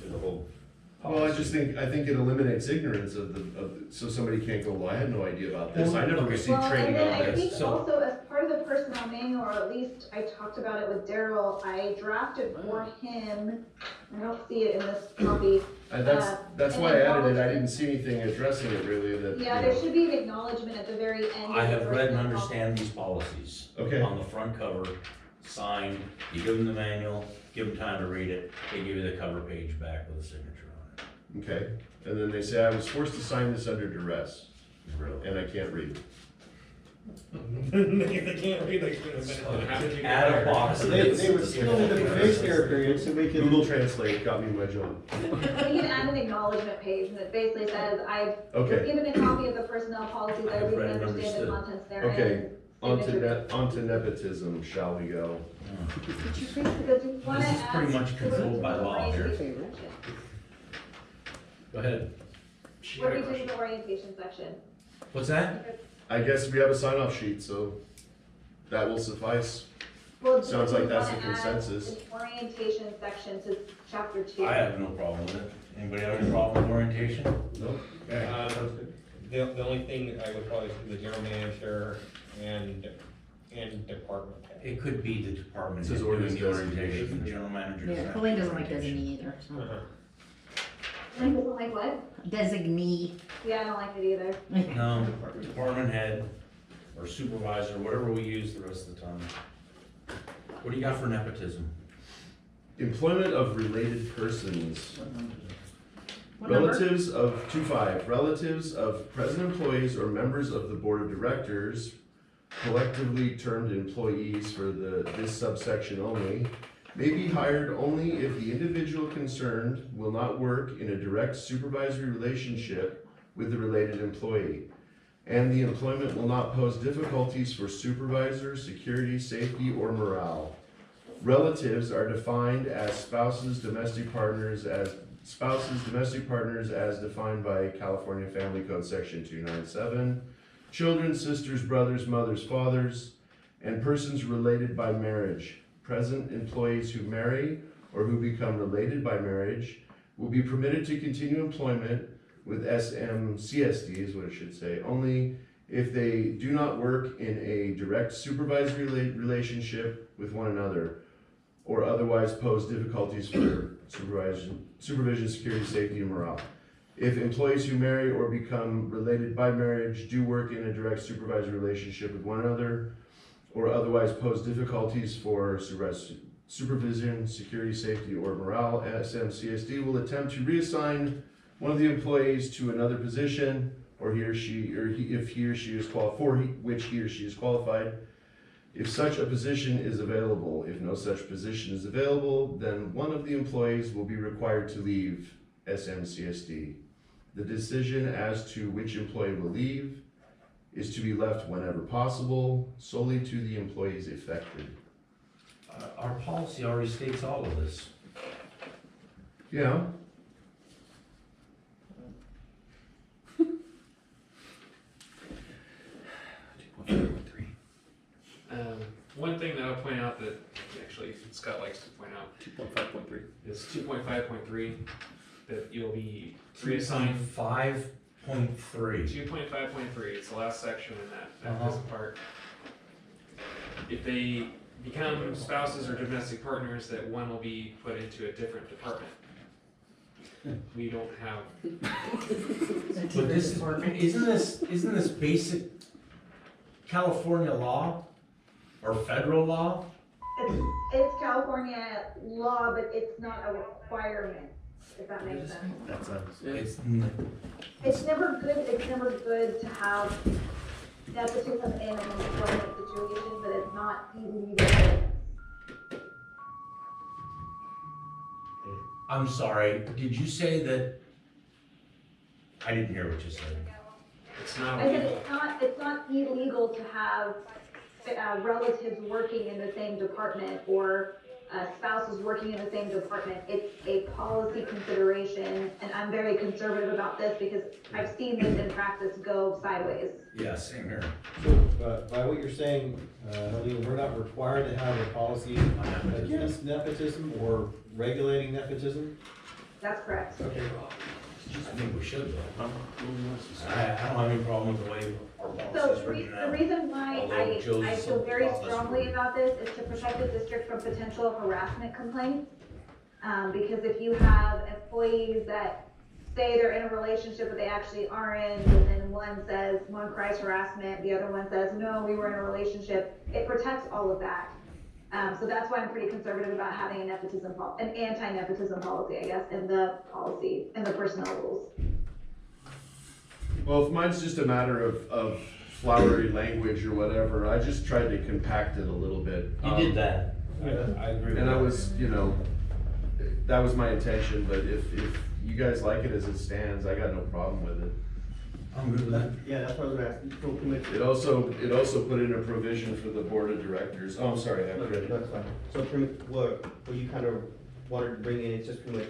to the whole Well, I policy. think it eliminates ignorance so somebody can't go, well, I had no idea about this, I never Okay. received Well, training and then on I this. think So- also as part of the personnel manual, or at least I talked about it with Daryl, I drafted for him, I don't see it in this copy. That's an why I added it, I acknowledgement. didn't see anything addressing it really that, Yeah, you there know. should be an acknowledgement at the very end. I of the have read and personnel understand these policies. Okay. On the front cover, signed, you give them the manual, give them time to read it, they give you the cover page back with a signature on it. Okay, and then they say, I was forced to sign this under duress, Really. and I can't read. They can't read, they couldn't. Add a box. They would still need the probationary period, so we can. Google Translate got me in my job. We can add an acknowledgement page, and it basically says, I've Okay, given a copy of the personnel policies, I I've read read and and understand the understood. contents therein. Okay. Signature. onto nepotism, shall we go? Because you wanna This is pretty add much controlled by law here. orientation section. Go ahead. What do we do with the orientation section? What's that? I guess we have a sign-off sheet, so that will suffice. Well, Sounds do like we that's wanna the add consensus. an orientation section to chapter 2. I have no problem with it. Anybody have any problem with orientation? No? The only thing I would probably say the general manager and department head. It could be the department It says head doing ordinance the orientation, designation. the general manager does Yeah, not. Colleen doesn't like designee either, so. Lynn doesn't like what? Designee. Yeah, I don't like it either. No, department head or supervisor, whatever we use the rest of the time. What do you got for nepotism? Employment of related persons. What number? Relatives of, 2.5, relatives of present employees or members of the board of directors, collectively termed employees for this subsection only, may be hired only if the individual concerned will not work in a direct supervisory relationship with the related employee, and the employment will not pose difficulties for supervisor, security, safety, or morale. Relatives are defined as spouses, domestic partners as defined by California Family Code Section 297, children, sisters, brothers, mothers, fathers, and persons related by marriage. Present employees who marry or who become related by marriage will be permitted to continue employment with Smcsd, is what it should say, only if they do not work in a direct supervisory relationship with one another, or otherwise pose difficulties for supervision, security, safety, and morale. If employees who marry or become related by marriage do work in a direct supervisory relationship with one another, or otherwise pose difficulties for supervision, security, safety, or morale, SMCSD will attempt to reassign one of the employees to another position, or if he or she is qualified, for which he or she is qualified. If such a position is available, if no such position is available, then one of the employees will be required to leave SMCSD. The decision as to which employee will leave is to be left whenever possible, solely to the employees affected. Our policy already states all of this. Yeah. One thing that I'll point out that actually Scott likes to point out 2.5.3. is 2.5.3, that you'll be Reassign reassigned 5.3. 2.5.3, it's the last section in that Uh-huh. part. If they become spouses or domestic partners, that one will be put into a different department. We don't have, But this isn't this basic California law or federal law? It's California law, but it's not a requirement, if that makes sense. That sounds. It's It's never good to have nepotism in an employment situation, but it's not illegal. I'm sorry, did you say that? I didn't hear what you said. it's not I said illegal. it's not illegal to have relatives working in the same department or spouses working in the same department. It's a policy consideration, and I'm very conservative about this because I've seen this in practice go sideways. Yeah, same here. So, by what you're saying, Helene, we're not required to have a policy against nepotism or regulating nepotism? That's correct. Okay. I think we should though. I don't have any problem with the way our So policy's written the now. reason why Although Joe's I feel very thought this strongly would- about this is to protect the district from potential harassment complaints. Because if you have employees that say they're in a relationship but they actually aren't, and then one cries harassment, the other one says, no, we were in a relationship, it protects all of that. So that's why I'm pretty conservative about having an anti-nepotism policy, I guess, in the policy, in the personnel rules. Well, if mine's just a matter of flowery language or whatever, I just tried to compact it a little bit. You did that. I agree with And I that. was, that was my intention, but if you guys like it as it stands, I got no problem with it. I'm good with that. Yeah, that's what I was gonna ask. Don't commit. It also put in a provision for the board of directors. Oh, I'm sorry, I No, read it. that's fine. So what you kind of wanted to bring in is just pretty much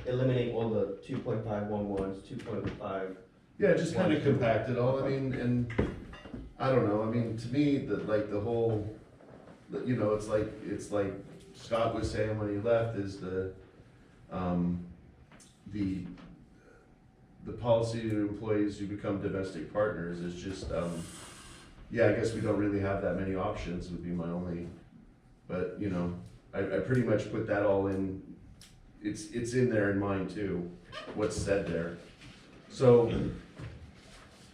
eliminate all the 2.511s, 2.5. Yeah, just kind of compact it all. I mean, and I don't know. I mean, to me, the whole, it's like Scott was saying when he left, is the policy to employees who become domestic partners is just, yeah, I guess we don't really have that many options would be my only, but, I pretty much put that all in, it's in there in mine too, what's said there. So,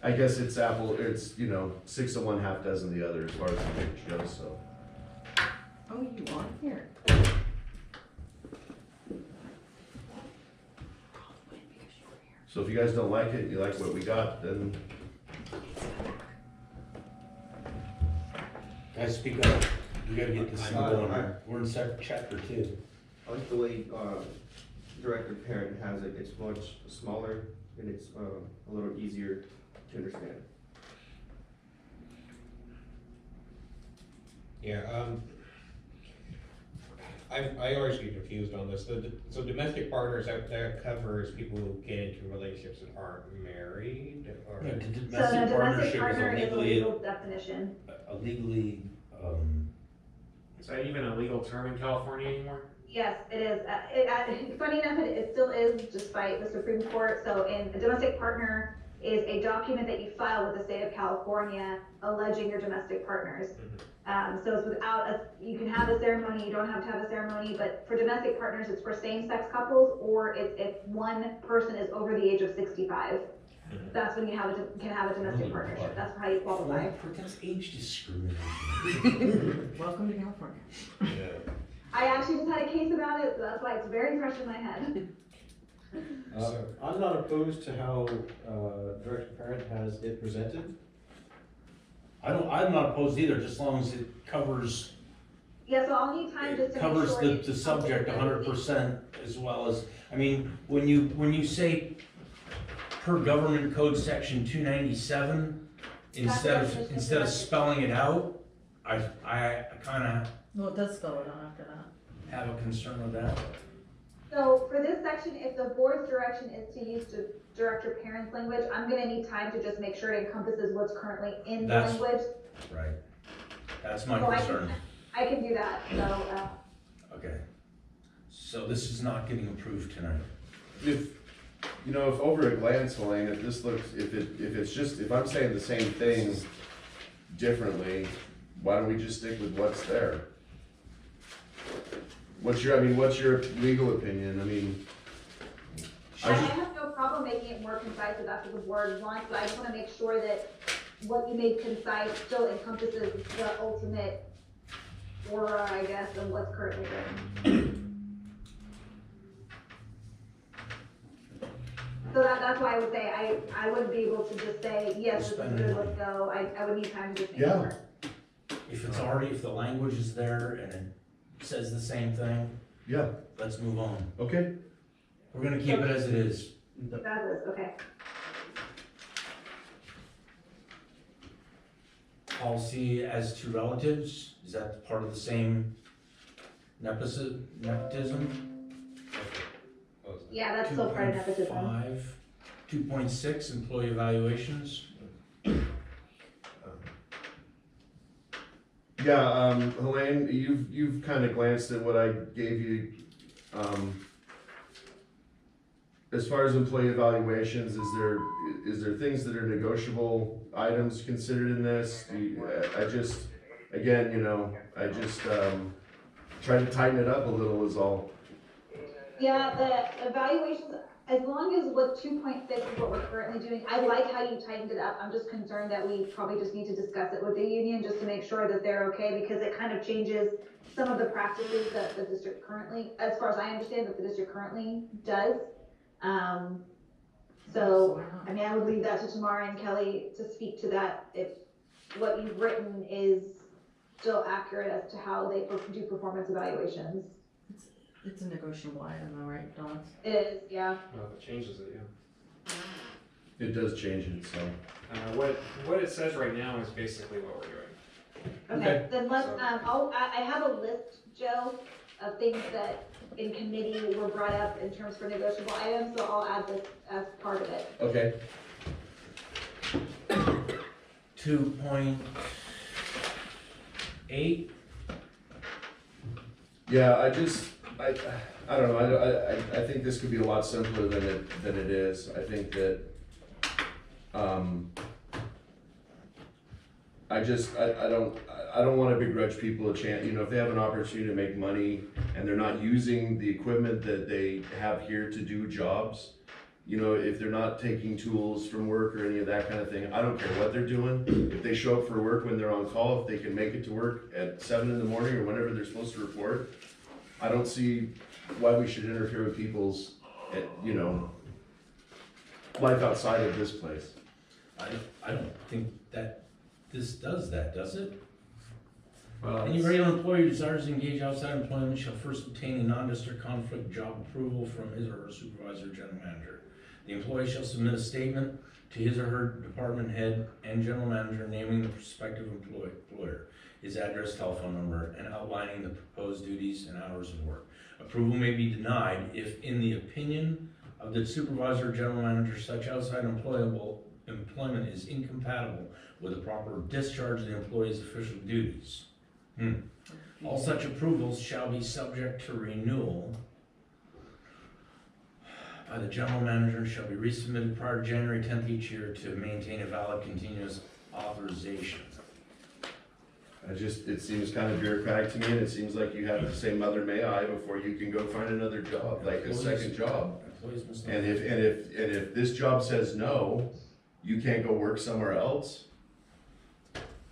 I guess it's 6 of one, half dozen the other as far as the language goes, so. Oh, you are here. So if you guys don't like it, you like what we got, then Guys, speak up. We gotta get this thing I- going. I- We're in chapter 2. I like the way Director Parent has it. It's much smaller and it's a little easier to understand. Yeah, I always get confused on this. So domestic partners, that covers people who get into relationships that aren't married, or? Yeah, So domestic a domestic partnership partner is a is legal definition. a legally, Is that even a legal term in California anymore? Yes, it is. Funny enough, it still is despite the Supreme Court. So a domestic partner is a document that you file with the state of California alleging your domestic partners. So it's you can have a ceremony, you don't have to have a ceremony, but for domestic partners, it's for same-sex couples, or it's if one person is over the age of 65. That's when you can have a domestic partnership. That's how you qualify. that's age discrimination. Welcome to California. I actually just had a case about it, so that's why it's very fresh in my head. I'm not opposed to how Director Parent has it presented. I'm not opposed either, just as long as it covers, Yeah, so I'll need time just to make covers sure. the subject 100%, as well as, I mean, when you say per government code section 297, instead of spelling it out, I kinda Well, it does spell it out after that. have a concern with that. So for this section, if the board's direction is to use Director Parent's language, I'm gonna need time to just make sure it encompasses what's currently in the That's- language. Right. That's my So concern. I can do that, so, Okay. So this is not getting approved tonight. if over a glance, Elaine, if I'm saying the same thing differently, why don't we just stick with what's there? What's your legal opinion? I mean, I have no problem making it more concise if that's what the board wants, but I just wanna make sure that what you made concise still encompasses the ultimate aura, I guess, of what's currently written. So that's why I would say, I wouldn't be able to just say, yes, this is good, let's go, I would need time to just make Yeah. sure. If the language is there and it says the same thing, yeah, let's move on. okay. We're gonna keep it as it is. That is, okay. Policy as to relatives, is that part of the same nepotism? Yeah, that's still part of nepotism. 2.6, employee evaluations. Yeah, Helene, you've kind of glanced at what I gave you. as far as employee evaluations, is there things that are negotiable items considered in this? I just, again, I just, try to tighten it up a little is all. Yeah, the evaluations, as long as with 2.6 is what we're currently doing, I like how you tightened it up. I'm just concerned that we probably just need to discuss it with the union just to make sure that they're okay, because it kind of changes some of the practices that the district currently, as far as I understand, that the district currently does. So, I mean, I would leave that to Tamara and Kelly to speak to that, if what you've written is still accurate as to how they do performance evaluations. It's a negotiable item, though, right, Dawn? It is, yeah. Well, if it changes it, yeah. It does change it, so. What it says right now is basically what we're doing. Okay, then let's, I have a list, Joe, of things that in committee were brought up in terms for negotiable items, so I'll add this as part of it. Okay. 2.8, Yeah, I don't know, I think this could be a lot simpler than it is. I think that, I don't wanna begrudge people a chance, if they have an opportunity to make money and they're not using the equipment that they have here to do jobs, if they're not taking tools from work or any of that kind of thing, I don't care what they're doing. If they show up for work when they're on call, if they can make it to work at 7 in the morning or whenever they're supposed to report, I don't see why we should interfere with people's, life outside of this place. I don't think that this does that, does it? Well, Any regular employee who desires to engage outside employment shall first obtain a non-district conflict job approval from his or her supervisor or general manager. The employee shall submit a statement to his or her department head and general manager naming the prospective employer, his address, telephone number, and outlining the proposed duties and hours of work. Approval may be denied if, in the opinion of the supervisor or general manager, such outside employment is incompatible with the proper discharge of the employee's official duties. All such approvals shall be subject to renewal by the general manager and shall be resubmitted prior to January 10th each year to maintain a valid continuous authorization. It seems kind of bureaucratic to me, and it seems like you have to say "Mother, may I" before you can go find another job, like a second job. Employees must not- And if this job says no, you can't go work somewhere else.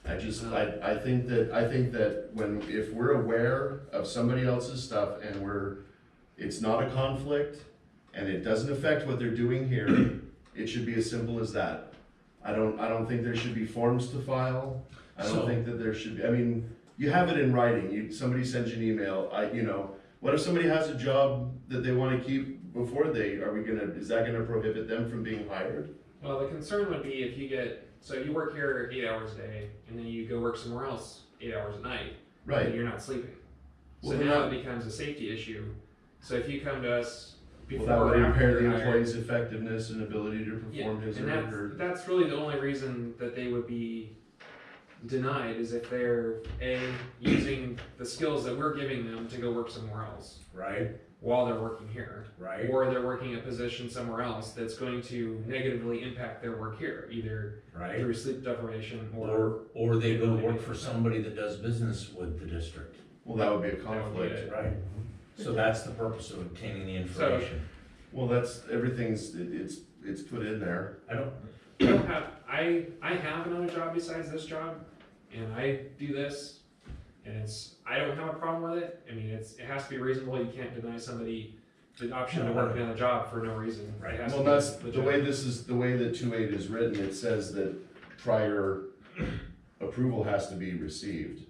I think that if we're aware of somebody else's stuff and it's not a conflict and it doesn't affect what they're doing here, it should be as simple as that. I don't think there should be forms to file. I don't think that there should be, you have it in writing. Somebody sends you an email. What if somebody has a job that they want to keep before is that gonna prohibit them from being hired? Well, the concern would be if you work here 8 hours a day, and then you go work somewhere else 8 hours a night, Right. and you're not sleeping. So Well, now it becomes a safety issue. So if you come to us before Well, that would or after impair the you're hired, employee's effectiveness and ability to yeah, perform his or and her. that's really the only reason that they would be denied is if they're using the skills that we're giving them to go work somewhere else Right, while they're working here. right, Or they're working a position somewhere else that's going to negatively impact their work here, either right. through sleep deprivation or Or they go work for somebody that does business with the district. Well, that would be a would be conflict. it. Right. So that's the purpose of obtaining the information. Well, it's put in there. I have another job besides this job, and I do this, and I don't have a problem with it. It has to be reasonable. You can't deny somebody the option to work another job for no reason. Right. It has Well, to be that's the legitimate. way that 2.8 is written. It says that prior approval has to be received.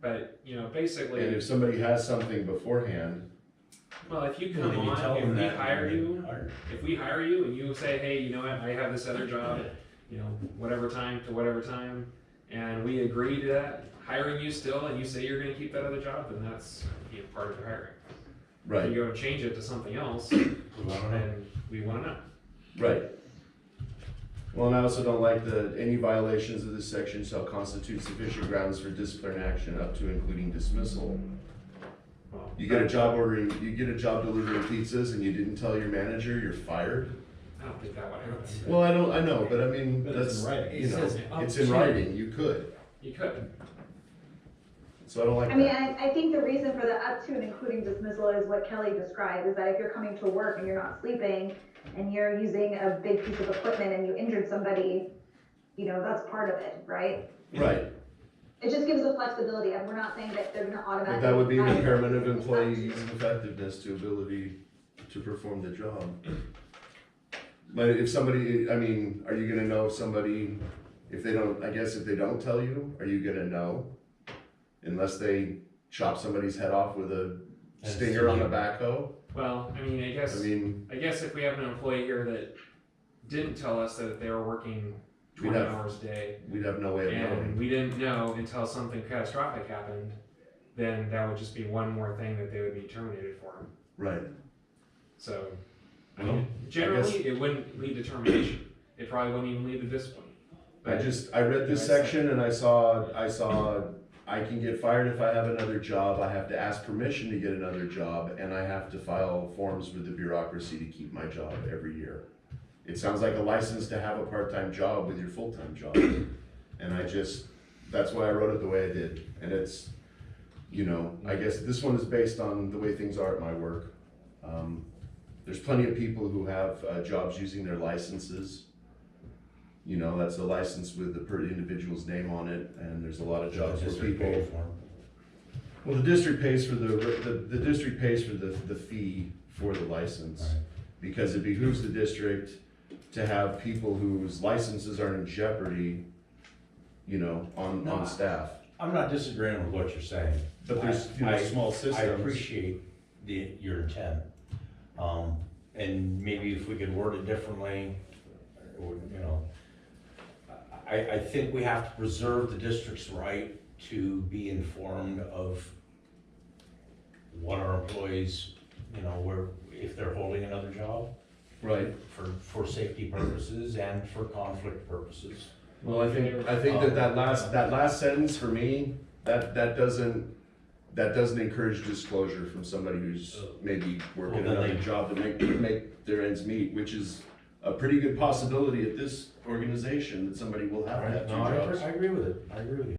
But basically, And if somebody has something beforehand, well, if you Well, come then you tell on, if them we that hire when you, they're hired. if we hire you and you say, hey, you know what, I have this other job, whatever time to whatever time, and we agree to that, hiring you still, and you say you're gonna keep that other job, then that's part of the hiring. If right, you go to change it to something else, then we wanna know. right. Well, and I also don't like any violations of this section shall constitute sufficient grounds for disciplinary action up to including dismissal. Well, You get a job delivering pizzas and you didn't tell your manager, you're fired? I don't think that would happen. Well, I know, but I mean, But it's that's, in writing. you It know, says up it's in to. writing, you could, You could. so I don't like I mean, that. I think the reason for the up to and including dismissal is what Kelly described, is that if you're coming to work and you're not sleeping and you're using a big piece of equipment and you injured somebody, you know, that's part of it, right? Right, It just gives the flexibility, and we're not saying that they're gonna but automatically. that would be an hire impairment of them. employees' effectiveness to ability to perform the job. But if somebody, I mean, are you gonna know if somebody, if they don't, I guess if they don't tell you, are you gonna know? Unless they chop somebody's head off with a And stinger on a stinger. backhoe? Well, I mean, I mean, I guess if we have an employee here that didn't tell us that they were working We'd 20 have- hours a day, we'd have no way of and knowing. we didn't know until something catastrophic happened, then that would just be one more thing that they would be terminated for. Right, So, I Well, mean, generally, it wouldn't lead to termination. It probably wouldn't even lead to discipline. I read this section and I saw, I can get fired if I have another job, I have to ask permission to get another job, and I have to file forms with the bureaucracy to keep my job every year. It sounds like a license to have a part-time job with your full-time job. And that's why I wrote it the way I did. And it's, you know, I guess this one is based on the way things are at my work. There's plenty of people who have jobs using their licenses. You know, that's a license with the individual's name on it, and there's a lot of jobs where people. Well, the district pays for the district pays for the fee for the license. Right. Because it behooves the district to have people whose licenses are in jeopardy, you know, No, on staff. I'm not disagreeing with what you're saying. But there's, you know, I- small I systems. appreciate your intent. And maybe if we could word it differently, or, you know, I think we have to preserve the district's right to be informed of what our employees, you know, if they're holding another job, Right. for safety purposes and for conflict purposes. Well, I think that last sentence for me, that doesn't encourage disclosure from somebody who's maybe working Well, then another job to make their ends meet, which is a pretty good possibility at this organization that somebody will have to have two No, jobs. I agree with it, I agree with you.